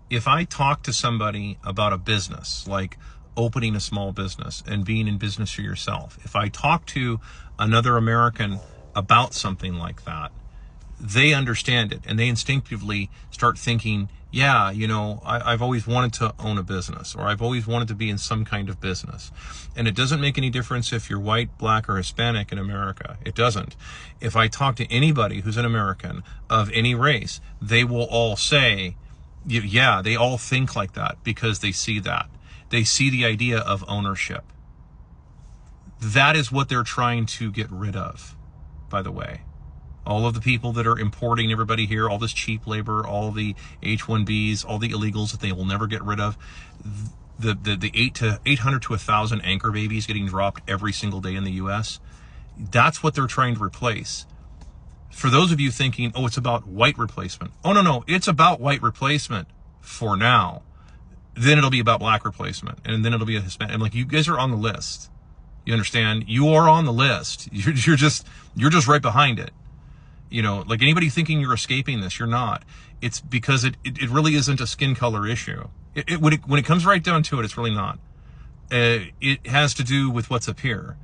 if I talk to somebody about a business, like opening a small business and being in business for yourself, if I talk to another American about something like that, they understand it and they instinctively start thinking, yeah, I've always wanted to own a business, or I've always wanted to be in some kind of business. And it doesn't make any difference if you're white, black, or Hispanic in America. It doesn't. If I talk to anybody who's an American of any race, they will all say, yeah, they all think like that because they see that. They see the idea of ownership. That is what they're trying to get rid of, by the way. All of the people that are importing everybody here, all this cheap labor, all the H-1Bs, all the illegals that they will never get rid of, the 800 to 1,000 anchor babies getting dropped every single day in the U.S., that's what they're trying to replace. For those of you thinking, oh, it's about white replacement. Oh, no, it's about white replacement for now. Then it'll be about black replacement, and then it'll be a Hispanic. I'm like, you guys are on the list. You understand? You are on the list. You're just right behind it. Like anybody thinking you're escaping this, you're not. It's because it really isn't a skin color issue. When it comes right down to it, it's really not. It has to do with what's up here.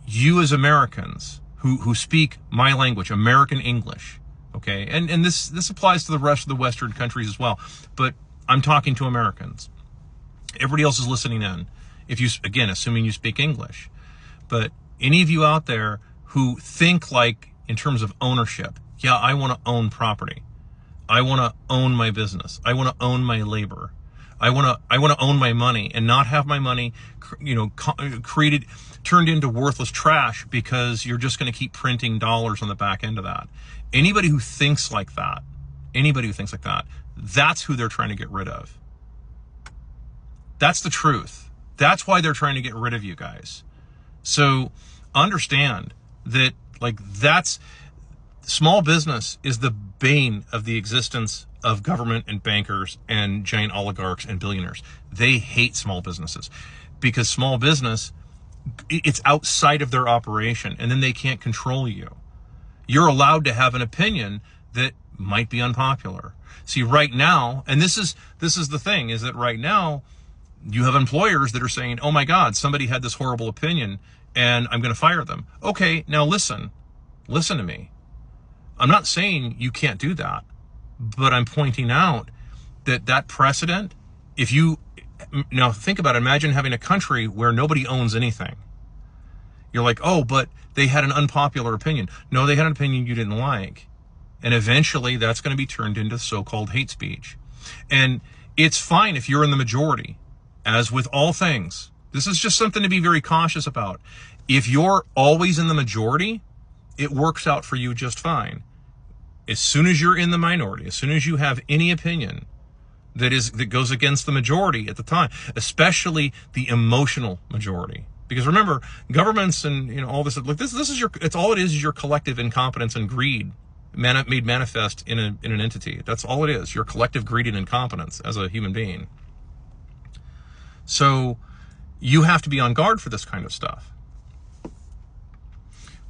You as Americans who speak my language, American English, okay? And this applies to the rest of the Western countries as well. But I'm talking to Americans. Everybody else is listening in. If you, again, assuming you speak English. But any of you out there who think like, in terms of ownership, yeah, I want to own property. I want to own my business. I want to own my labor. I want to own my money and not have my money, turned into worthless trash because you're just going to keep printing dollars on the back end of that. Anybody who thinks like that, that's who they're trying to get rid of. That's the truth. That's why they're trying to get rid of you guys. So understand that, that's small business is the bane of the existence of government and bankers and giant oligarchs and billionaires. They hate small businesses because small business, it's outside of their operation, and then they can't control you. You're allowed to have an opinion that might be unpopular. See, right now, and this is the thing, is that right now you have employers that are saying, oh my God, somebody had this horrible opinion and I'm going to fire them. Okay, now listen to me. I'm not saying you can't do that, but I'm pointing out that precedent, now think about it, imagine having a country where nobody owns anything. You're like, oh, but they had an unpopular opinion. No, they had an opinion you didn't like. And eventually that's going to be turned into so-called hate speech. And it's fine if you're in the majority, as with all things. This is just something to be very cautious about. If you're always in the majority, it works out for you just fine. As soon as you're in the minority, as soon as you have any opinion that goes against the majority at the time, especially the emotional majority. Because remember, governments and all this, look, this is it's all it is your collective incompetence and greed made manifest in an entity. That's all it is, your collective greed and incompetence as a human being. So you have to be on guard for this kind of stuff.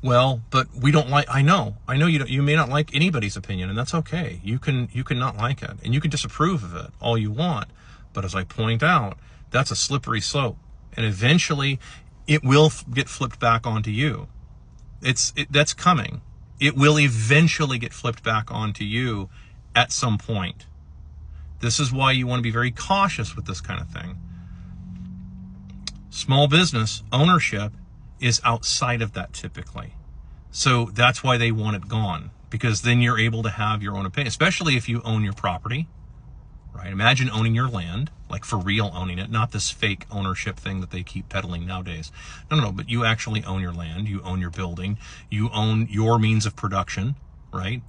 Well, but we don't like, I know you may not like anybody's opinion, and that's okay. You can not like it, and you can disapprove of it all you want. But as I point out, that's a slippery slope, and eventually it will get flipped back onto you. That's coming. It will eventually get flipped back onto you at some point. This is why you want to be very cautious with this kind of thing. Small business ownership is outside of that typically. So that's why they want it gone, because then you're able to have your own opinion, especially if you own your property, right? Imagine owning your land, like for real owning it, not this fake ownership thing that they keep peddling nowadays. No, but you actually own your land, you own your building, you own your means of production, right?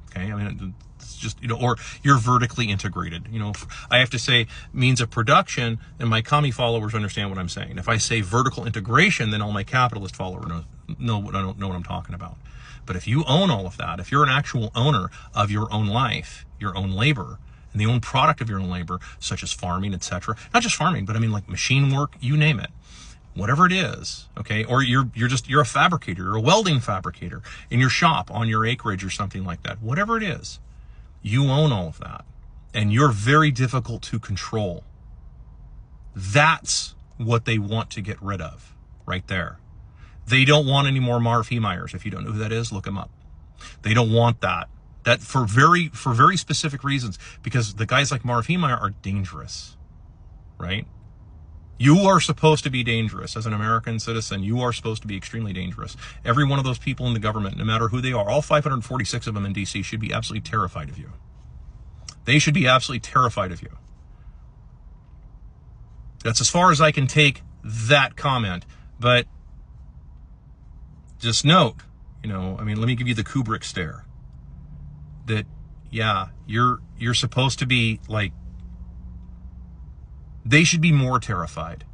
Okay, I mean, it's just, or you're vertically integrated. I have to say means of production, and my commie followers understand what I'm saying. If I say vertical integration, then all my capitalist followers know what I'm talking about. But if you own all of that, if you're an actual owner of your own life, your own labor, and the own product of your own labor, such as farming, etc., not just farming, but I mean like machine work, you name it. Whatever it is, okay, or you're a fabricator, you're a welding fabricator in your shop on your acreage or something like that. Whatever it is, you own all of that. and you're very difficult to control. That's what they want to get rid of right there. They don't want any more Marv Heemeyers. If you don't know who that is, look him up. They don't want that. That for very specific reasons, because the guys like Marv Heemeyer are dangerous, right? You are supposed to be dangerous as an American citizen. You are supposed to be extremely dangerous. Every one of those people in the government, no matter who they are, all 546 of them in DC, should be absolutely terrified of you. They should be absolutely terrified of you. That's as far as I can take that comment. But just note, let me give you the Kubrick stare. That, yeah, you're supposed to be like, they should be more terrified.